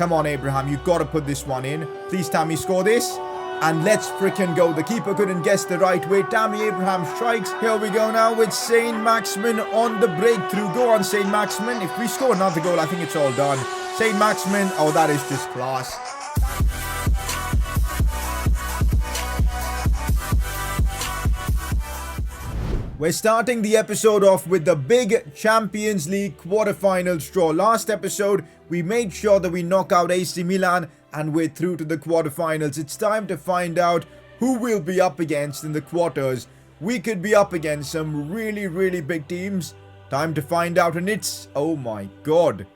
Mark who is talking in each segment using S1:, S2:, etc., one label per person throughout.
S1: Come on, Abraham. You got to put this one in. Please, Tammy, score this. And let's freaking go. The keeper couldn't guess the right way. Tammy Abraham strikes. Here we go now with Saint Maximin on the breakthrough. Go on, Saint Maximin. If we score another goal, I think it's all done. Saint Maximin. Oh, that is just class. We're starting the episode off with the big Champions League quarterfinals draw. Last episode, we made sure that we knock out AC Milan and we're through to the quarterfinals. It's time to find out who we'll be up against in the quarters. We could be up against some really big teams. Time to find out, and it's, oh my god,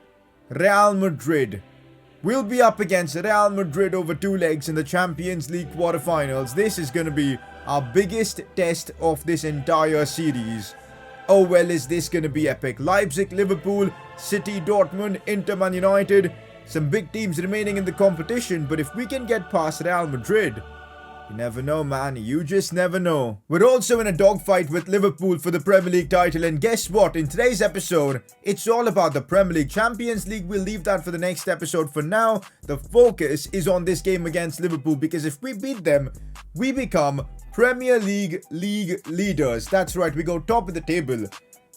S1: Real Madrid. We'll be up against Real Madrid over 2 legs in the Champions League quarterfinals. This is going to be our biggest test of this entire series. Oh well, is this going to be epic? Leipzig, Liverpool, City, Dortmund, Inter, Man United. Some big teams remaining in the competition, but if we can get past Real Madrid, you never know, man. You just never know. We're also in a dogfight with Liverpool for the Premier League title, and guess what? In today's episode, it's all about the Premier League. Champions League, we'll leave that for the next episode. For now, the focus is on this game against Liverpool, because if we beat them, we become Premier League leaders. That's right, we go top of the table.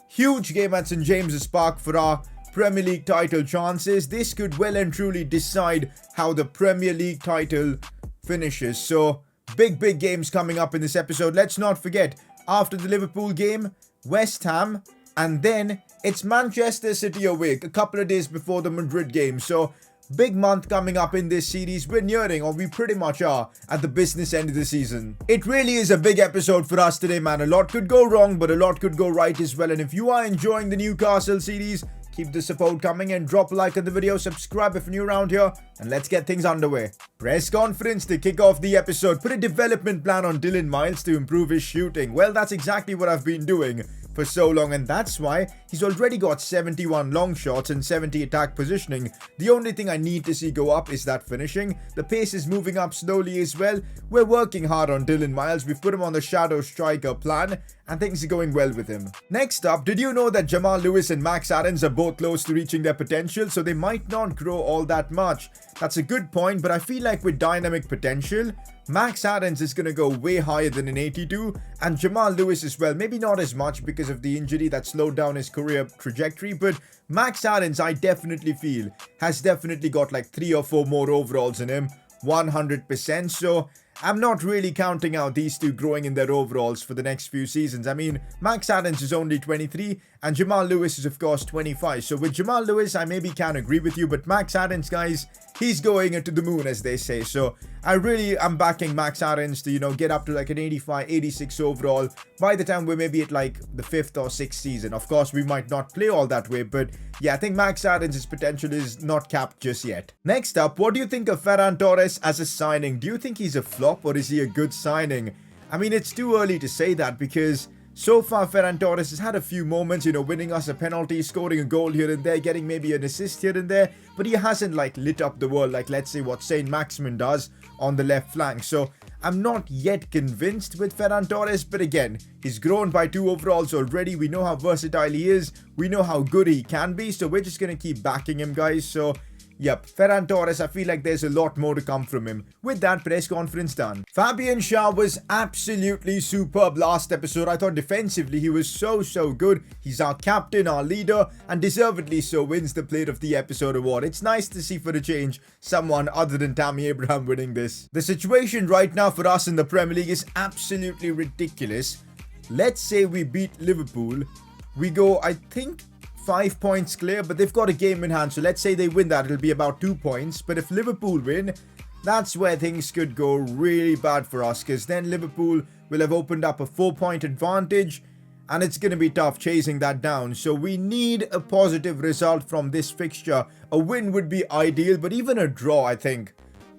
S1: Huge game at St. James's Park for our Premier League title chances. This could well and truly decide how the Premier League title finishes. So, big games coming up in this episode. Let's not forget, after the Liverpool game, West Ham, and then it's Manchester City away, a couple of days before the Madrid game. So, big month coming up in this series. We're nearing, or we pretty much are, at the business end of the season. It really is a big episode for us today, man. A lot could go wrong, but a lot could go right as well. And if you are enjoying the Newcastle series, keep the support coming and drop a like on the video, subscribe if you're new around here, and let's get things underway. Press conference to kick off the episode. Put a development plan on Dylan Miles to improve his shooting. Well, that's exactly what I've been doing for so long, and that's why he's already got 71 long shots and 70 attack positioning. The only thing I need to see go up is that finishing. The pace is moving up slowly as well. We're working hard on Dylan Miles. We've put him on the shadow striker plan, and things are going well with him. Next up, did you know that Jamal Lewis and Max Aarons are both close to reaching their potential, so they might not grow all that much? That's a good point, but I feel like with dynamic potential, Max Aarons is going to go way higher than an 82, and Jamal Lewis as well. Maybe not as much because of the injury that slowed down his career trajectory, but Max Aarons, I definitely feel, has definitely got like 3 or 4 more overalls in him, 100%. So I'm not really counting out these two growing in their overalls for the next few seasons. I mean, Max Aarons is only 23 and Jamal Lewis is of course 25. So with Jamal Lewis, I maybe can't agree with you, but Max Aarons, guys, he's going into the moon, as they say. So I really am backing Max Aarons to, get up to like an 85, 86 overall by the time we're maybe at like the 5th or 6th season. Of course, we might not play all that way, but yeah, I think Max Aarons' potential is not capped just yet. Next up, what do you think of Ferran Torres as a signing? Do you think he's a flop or is he a good signing? I mean, it's too early to say that because so far Ferran Torres has had a few moments, winning us a penalty, scoring a goal here and there, getting maybe an assist here and there, but he hasn't like lit up the world like, let's say, what Saint Maximin does on the left flank. So I'm not yet convinced with Ferran Torres, but again, he's grown by 2 overalls already. We know how versatile he is. We know how good he can be, so we're just going to keep backing him, guys. So yep, Ferran Torres, I feel like there's a lot more to come from him. With that, press conference done. Fabian Schär was absolutely superb last episode. I thought defensively he was so good. He's our captain, our leader, and deservedly so wins the Player of the Episode award. It's nice to see, for a change, someone other than Tammy Abraham winning this. The situation right now for us in the Premier League is absolutely ridiculous. Let's say we beat Liverpool. We go, I think, 5 points clear, but they've got a game in hand, so let's say they win that, it'll be about 2 points. But if Liverpool win, that's where things could go really bad for us, because then Liverpool will have opened up a 4-point advantage, and it's going to be tough chasing that down. So we need a positive result from this fixture. A win would be ideal, but even a draw, I think,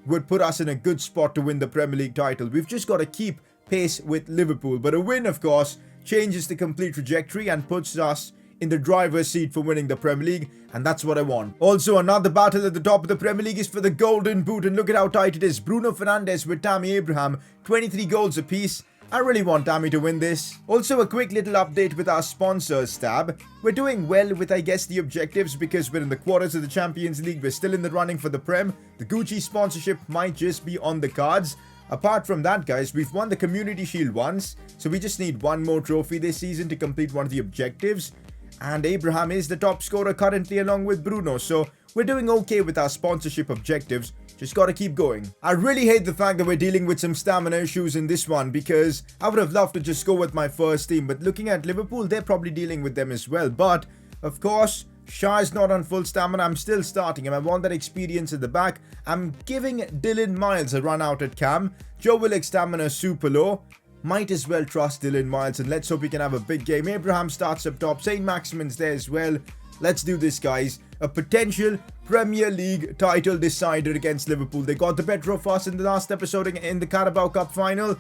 S1: would put us in a good spot to win the Premier League title. We've just got to keep pace with Liverpool, but a win, of course, changes the complete trajectory and puts us in the driver's seat for winning the Premier League, and that's what I want. Also, another battle at the top of the Premier League is for the Golden Boot, and look at how tight it is. Bruno Fernandes with Tammy Abraham, 23 goals apiece. I really want Tammy to win this. Also, a quick little update with our sponsors tab. We're doing well with, I guess, the objectives because we're in the quarters of the Champions League. We're still in the running for the Prem. The Gucci sponsorship might just be on the cards. Apart from that, guys, we've won the Community Shield once. So we just need one more trophy this season to complete one of the objectives. And Abraham is the top scorer currently along with Bruno. So we're doing okay with our sponsorship objectives. Just gotta keep going. I really hate the fact that we're dealing with some stamina issues in this one because I would have loved to just go with my first team. But looking at Liverpool, they're probably dealing with them as well. But, of course, Shah is not on full stamina. I'm still starting him. I want that experience at the back. I'm giving Dylan Miles a run out at cam. Joe Willock's stamina is super low. Might as well trust Dylan Miles and let's hope we can have a big game. Abraham starts up top. St. Maximin's there as well. Let's do this, guys. A potential Premier League title decider against Liverpool. They got the better of us in the last episode in the Carabao Cup final.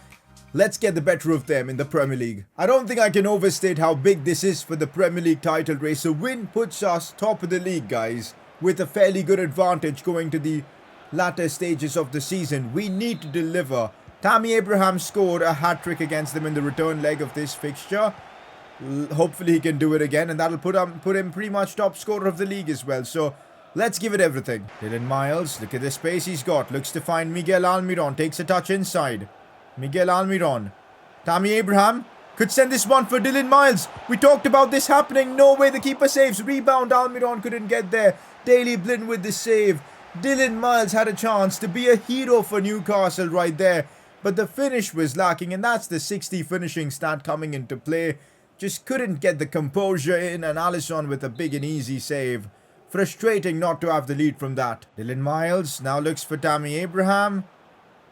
S1: Let's get the better of them in the Premier League. I don't think I can overstate how big this is for the Premier League title race. A win puts us top of the league, guys, with a fairly good advantage going to the latter stages of the season. We need to deliver. Tammy Abraham scored a hat-trick against them in the return leg of this fixture. Hopefully he can do it again, and that'll put him pretty much top scorer of the league as well. So let's give it everything. Dylan Miles, look at the space he's got. Looks to find Miguel Almiron. Takes a touch inside. Miguel Almiron. Tammy Abraham could send this one for Dylan Miles. We talked about this happening. No way the keeper saves. Rebound. Almiron couldn't get there. Daley Blind with the save. Dylan Miles had a chance to be a hero for Newcastle right there. But the finish was lacking, and that's the 60 finishing stat coming into play. Just couldn't get the composure in, and Alisson with a big and easy save. Frustrating not to have the lead from that. Dylan Miles now looks for Tammy Abraham.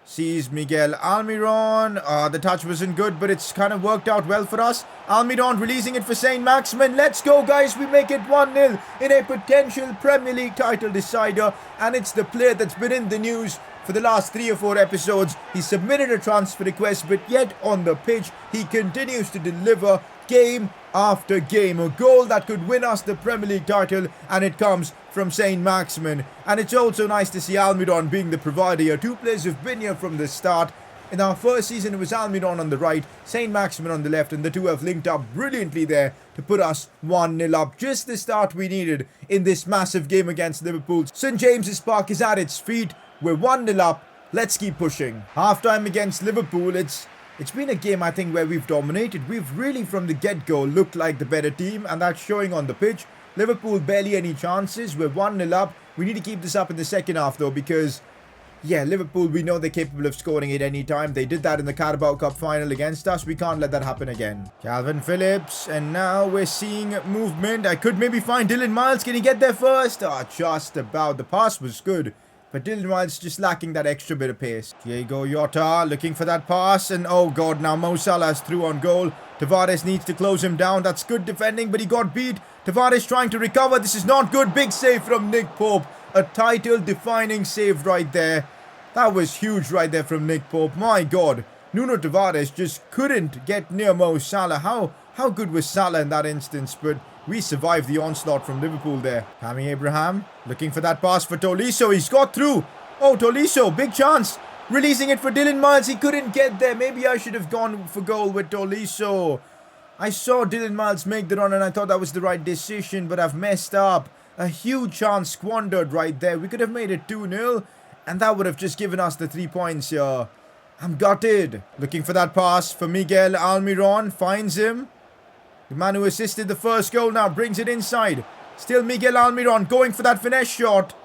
S1: Sees Miguel Almiron. The touch wasn't good, but it's kind of worked out well for us. Almiron releasing it for St. Maximin. Let's go, guys. We make it 1-0 in a potential Premier League title decider. And it's the player that's been in the news for the last 3 or 4 episodes. He submitted a transfer request, but yet on the pitch, he continues to deliver game after game. A goal that could win us the Premier League title, and it comes from St. Maximin. And it's also nice to see Almiron being the provider here. 2 players who've been here from the start. In our first season, it was Almiron on the right, St. Maximin on the left, and the two have linked up brilliantly there to put us 1-0 up. Just the start we needed in this massive game against Liverpool. St. James's Park is at its feet. We're 1-0 up. Let's keep pushing. Half-time against Liverpool, it's been a game, I think, where we've dominated. We've really, from the get-go, looked like the better team, and that's showing on the pitch. Liverpool, barely any chances. We're 1-0 up. We need to keep this up in the second half, though, because, yeah, Liverpool, we know they're capable of scoring at any time. They did that in the Carabao Cup final against us. We can't let that happen again. Calvin Phillips, and now we're seeing movement. I could maybe find Dylan Miles. Can he get there first? Just about. The pass was good. But Dylan Miles just lacking that extra bit of pace. Diego Jota looking for that pass. And oh god, now Mo Salah's through on goal. Tavares needs to close him down. That's good defending, but he got beat. Tavares trying to recover. This is not good. Big save from Nick Pope. A title-defining save right there. That was huge right there from Nick Pope. My god. Nuno Tavares just couldn't get near Mo Salah. How good was Salah in that instance? But we survived the onslaught from Liverpool there. Tammy Abraham looking for that pass for Tolisso. He's got through. Oh, Tolisso, big chance. Releasing it for Dylan Miles. He couldn't get there. Maybe I should have gone for goal with Tolisso. I saw Dylan Miles make the run and I thought that was the right decision, but I've messed up. A huge chance squandered right there. We could have made it 2-0 and that would have just given us the 3 points here. I'm gutted. Looking for that pass for Miguel Almiron. Finds him. The man who assisted the first goal now brings it inside. Still Miguel Almiron going for that finesse shot.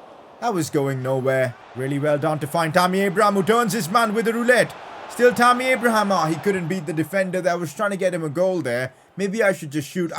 S1: That was going nowhere. Really well done to find Tammy Abraham, who turns his man with a roulette. Still Tammy Abraham. He couldn't beat the defender there. I was trying to get him a goal there. Maybe I should just shoot.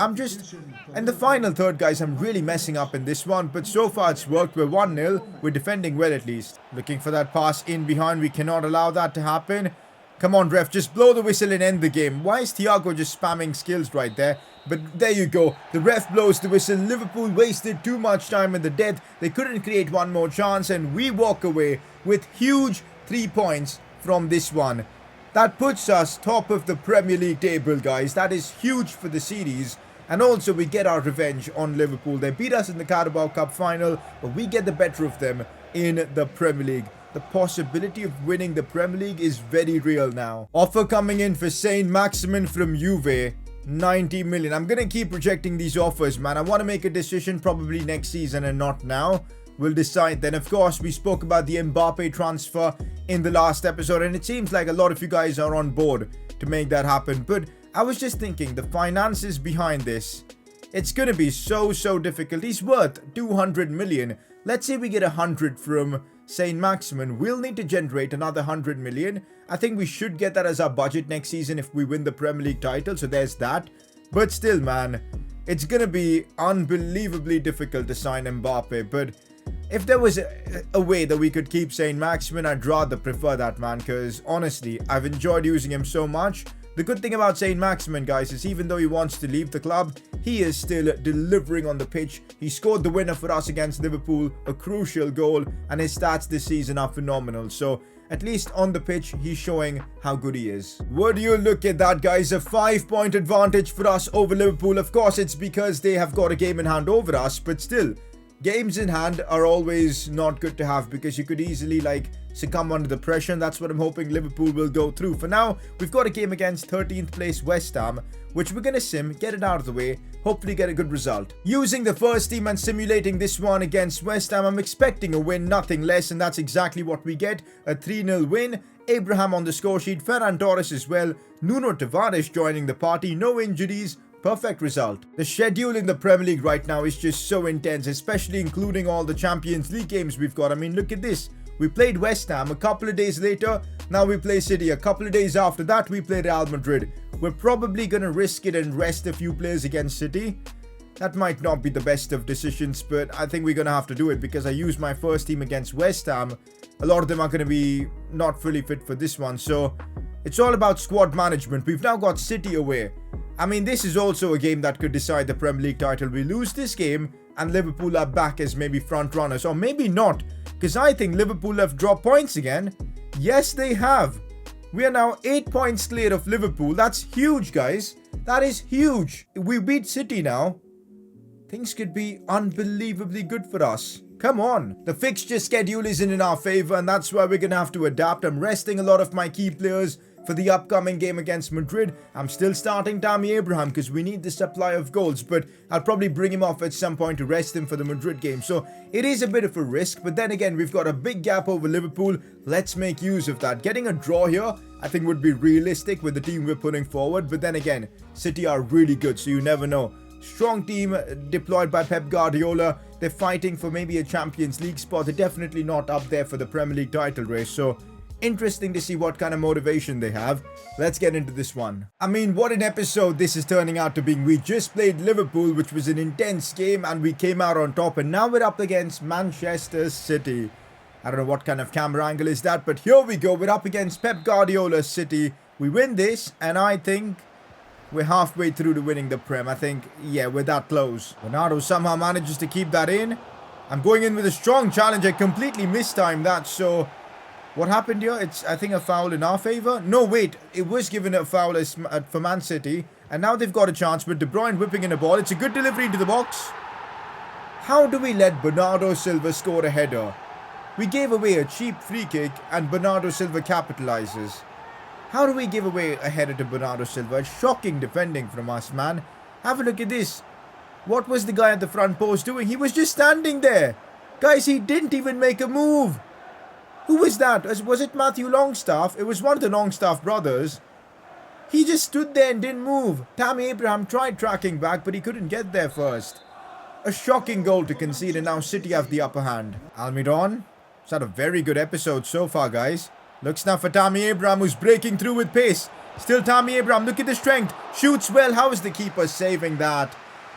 S1: In the final third, guys, I'm really messing up in this one. But so far it's worked. We're 1-0. We're defending well at least. Looking for that pass in behind. We cannot allow that to happen. Come on, ref, just blow the whistle and end the game. Why is Thiago just spamming skills right there? But there you go. The ref blows the whistle. Liverpool wasted too much time in the death. They couldn't create one more chance, and we walk away with huge 3 points from this one. That puts us top of the Premier League table, guys. That is huge for the series. And also, we get our revenge on Liverpool. They beat us in the Carabao Cup final, but we get the better of them in the Premier League. the possibility of winning the Premier League is very real now. Offer coming in for Saint Maximin from Juve, 90 million. I'm going to keep rejecting these offers, man. I want to make a decision probably next season and not now. We'll decide then. Of course, we spoke about the Mbappe transfer in the last episode, and it seems like a lot of you guys are on board to make that happen. But I was just thinking, the finances behind this, it's going to be so difficult. He's worth 200 million. Let's say we get 100 from Saint Maximin. We'll need to generate another 100 million. I think we should get that as our budget next season if we win the Premier League title. So there's that. But still, man, it's going to be unbelievably difficult to sign Mbappe. But if there was a way that we could keep Saint Maximin, I'd rather prefer that, man. Because honestly, I've enjoyed using him so much. The good thing about Saint Maximin, guys, is even though he wants to leave the club, he is still delivering on the pitch. He scored the winner for us against Liverpool, a crucial goal, and his stats this season are phenomenal. So at least on the pitch, he's showing how good he is. Would you look at that, guys? A 5-point advantage for us over Liverpool. Of course, it's because they have got a game in hand over us, but still, games in hand are always not good to have because you could easily succumb under the pressure, and that's what I'm hoping Liverpool will go through. For now, we've got a game against 13th place West Ham, which we're going to sim, get it out of the way, hopefully get a good result. Using the first team and simulating this one against West Ham, I'm expecting a win, nothing less, and that's exactly what we get. A 3-0 win. Abraham on the score sheet, Ferran Torres as well, Nuno Tavares joining the party, no injuries. Perfect result. The schedule in the Premier League right now is just so intense, especially including all the Champions League games we've got. I mean, look at this. We played West Ham a couple of days later. Now we play City. A couple of days after that, we play Real Madrid. We're probably going to risk it and rest a few players against City. That might not be the best of decisions, but I think we're going to have to do it because I used my first team against West Ham. A lot of them are going to be not fully fit for this one. So it's all about squad management. We've now got City away. I mean, this is also a game that could decide the Premier League title. We lose this game and Liverpool are back as maybe front runners, or maybe not, because I think Liverpool have dropped points again. Yes, they have. We are now 8 points clear of Liverpool. That's huge, guys. That is huge. If we beat City now, things could be unbelievably good for us. Come on. The fixture schedule isn't in our favor, and that's why we're going to have to adapt. I'm resting a lot of my key players for the upcoming game against Madrid. I'm still starting Tammy Abraham because we need the supply of goals, but I'll probably bring him off at some point to rest him for the Madrid game. So it is a bit of a risk, but then again, we've got a big gap over Liverpool. Let's make use of that. Getting a draw here, I think, would be realistic with the team we're putting forward, but then again, City are really good, so you never know. Strong team deployed by Pep Guardiola. They're fighting for maybe a Champions League spot. They're definitely not up there for the Premier League title race, so interesting to see what kind of motivation they have. Let's get into this one. I mean, what an episode this is turning out to be. We just played Liverpool, which was an intense game, and we came out on top, and now we're up against Manchester City. I don't know what kind of camera angle is that, but here we go. We're up against Pep Guardiola's City. We win this, and I think we're halfway through to winning the Prem. I think, yeah, we're that close. Bernardo somehow manages to keep that in. I'm going in with a strong challenge. I completely mistimed that, so what happened here? It's, I think, a foul in our favour. No, wait. It was given a foul for Man City. And now they've got a chance with De Bruyne whipping in a ball. It's a good delivery into the box. How do we let Bernardo Silva score a header? We gave away a cheap free kick and Bernardo Silva capitalises. How do we give away a header to Bernardo Silva? Shocking defending from us, man. Have a look at this. What was the guy at the front post doing? He was just standing there. Guys, he didn't even make a move. Who was that? Was it Matthew Longstaff? It was one of the Longstaff brothers. He just stood there and didn't move. Tammy Abraham tried tracking back, but he couldn't get there first. A shocking goal to concede, and now City have the upper hand. Almiron. It's had a very good episode so far, guys. Looks now for Tammy Abraham, who's breaking through with pace. Still Tammy Abraham. Look at the strength. Shoots well. How is the keeper saving that?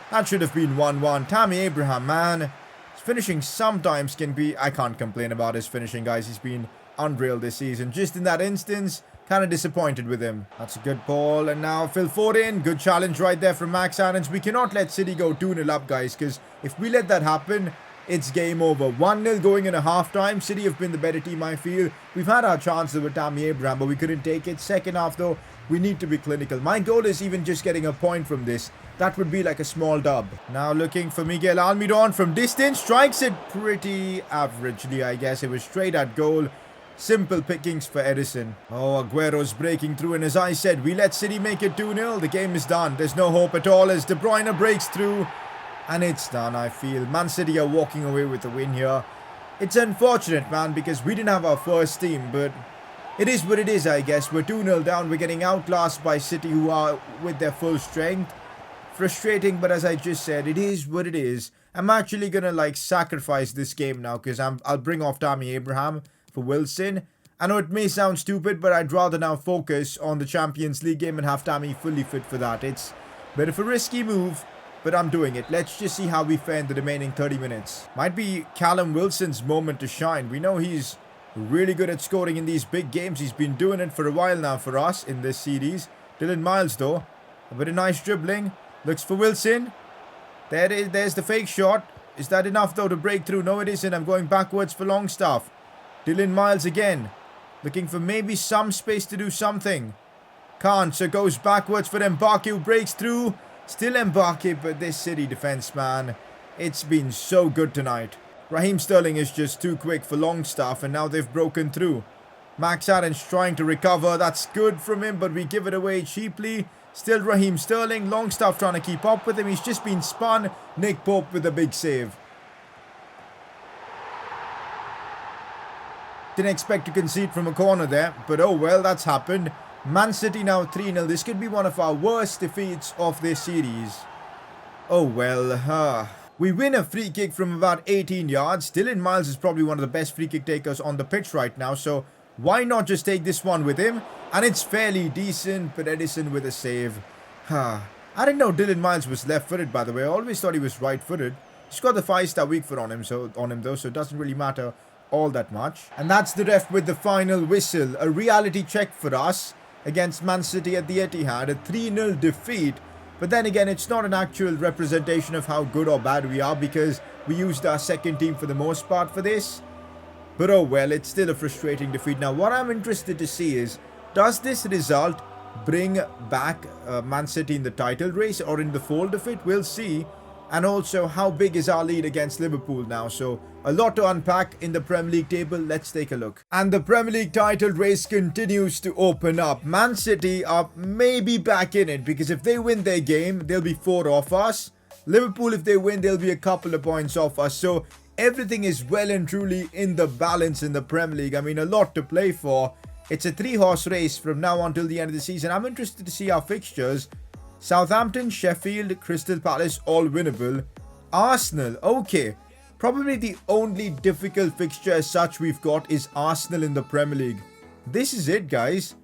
S1: That should have been 1-1. Tammy Abraham, man. Finishing sometimes can be... I can't complain about his finishing, guys. He's been unreal this season. Just in that instance, kind of disappointed with him. That's a good ball. And now Phil Foden. Good challenge right there from Max Aarons. We cannot let City go 2-0 up, guys, because if we let that happen, it's game over. 1-0 going in a half-time. City have been the better team, I feel. We've had our chances with Tammy Abraham, but we couldn't take it. Second half, though, we need to be clinical. My goal is even just getting a point from this. That would be like a small dub. Now looking for Miguel Almiron from distance. Strikes it pretty averagely, I guess. It was straight at goal. Simple pickings for Edison. Oh, Aguero's breaking through, and as I said, we let City make it 2-0. The game is done. There's no hope at all as De Bruyne breaks through. And it's done, I feel. Man City are walking away with the win here. It's unfortunate, man, because we didn't have our first team, but it is what it is, I guess. We're 2-0 down. We're getting outclassed by City, who are with their full strength. Frustrating, but as I just said, it is what it is. I'm actually going to, sacrifice this game now, because I'll bring off Tammy Abraham for Wilson. I know it may sound stupid, but I'd rather now focus on the Champions League game and have Tammy fully fit for that. It's a bit of a risky move, but I'm doing it. Let's just see how we fare in the remaining 30 minutes. Might be Callum Wilson's moment to shine. We know he's really good at scoring in these big games. He's been doing it for a while now for us in this series. Dylan Miles, though. A bit of nice dribbling. Looks for Wilson. There's the fake shot. Is that enough, though, to break through? No, it isn't. I'm going backwards for Longstaff. Dylan Miles again. Looking for maybe some space to do something. Can't, so goes backwards for Mbappe, who breaks through. Still Mbappe, but this City defense, man, it's been so good tonight. Raheem Sterling is just too quick for Longstaff, and now they've broken through. Max Aaron's trying to recover. That's good from him, but we give it away cheaply. Still Raheem Sterling. Longstaff trying to keep up with him. He's just been spun. Nick Pope with a big save. Didn't expect to concede from a corner there, but oh well, that's happened. Man City now 3-0. This could be one of our worst defeats of this series. Oh well, we win a free kick from about 18 yards. Dylan Miles is probably one of the best free kick takers on the pitch right now, so why not just take this one with him? And it's fairly decent, but Edison with a save. I didn't know Dylan Miles was left-footed, by the way. I always thought he was right-footed. He's got the 5-star weak foot on him, though, so it doesn't really matter all that much. And that's the ref with the final whistle. A reality check for us against Man City at the Etihad. A 3-0 defeat. But then again, it's not an actual representation of how good or bad we are, because we used our second team for the most part for this. But oh well, it's still a frustrating defeat. Now, what I'm interested to see is, does this result bring back Man City in the title race or in the fold of it? We'll see. And also, how big is our lead against Liverpool now? So, a lot to unpack in the Premier League table. Let's take a look. And the Premier League title race continues to open up. Man City are maybe back in it, because if they win their game, they'll be 4 off us. Liverpool, if they win, they'll be a couple of points off us. So, everything is well and truly in the balance in the Premier League. I mean, a lot to play for. It's a 3-horse race from now until the end of the season. I'm interested to see our fixtures. Southampton, Sheffield, Crystal Palace, all winnable. Arsenal, okay. Probably the only difficult fixture as such we've got is Arsenal in the Premier League. This is it, guys.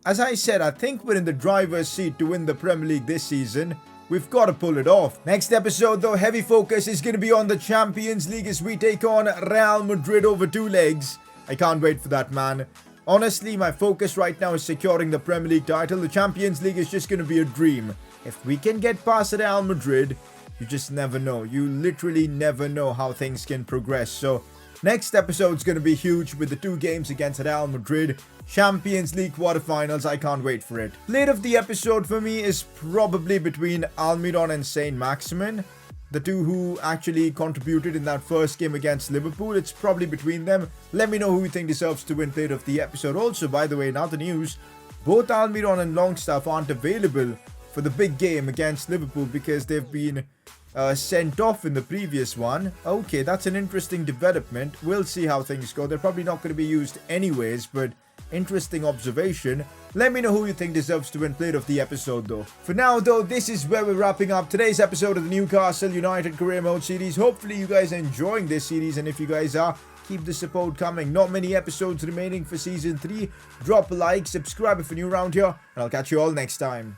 S1: As I said, I think we're in the driver's seat to win the Premier League this season. We've got to pull it off. Next episode, though, heavy focus is going to be on the Champions League as we take on Real Madrid over 2 legs. I can't wait for that, man. Honestly, my focus right now is securing the Premier League title. The Champions League is just going to be a dream. If we can get past Real Madrid, you just never know. You literally never know how things can progress. So, next episode is going to be huge with the 2 games against Real Madrid. Champions League quarterfinals. I can't wait for it. Play of the episode for me is probably between Almiron and Saint-Maximin. The 2 who actually contributed in that first game against Liverpool. It's probably between them. Let me know who you think deserves to win player of the episode. Also, by the way, in other news, both Almiron and Longstaff aren't available for the big game against Liverpool because they've been sent off in the previous one. Okay, that's an interesting development. We'll see how things go. They're probably not going to be used anyways, but interesting observation. Let me know who you think deserves to win player of the episode, though. For now, though, this is where we're wrapping up today's episode of the Newcastle United Career Mode series. Hopefully you guys are enjoying this series, and if you guys are, keep the support coming. Not many episodes remaining for season 3. Drop a like, subscribe if you're new around here, and I'll catch you all next time.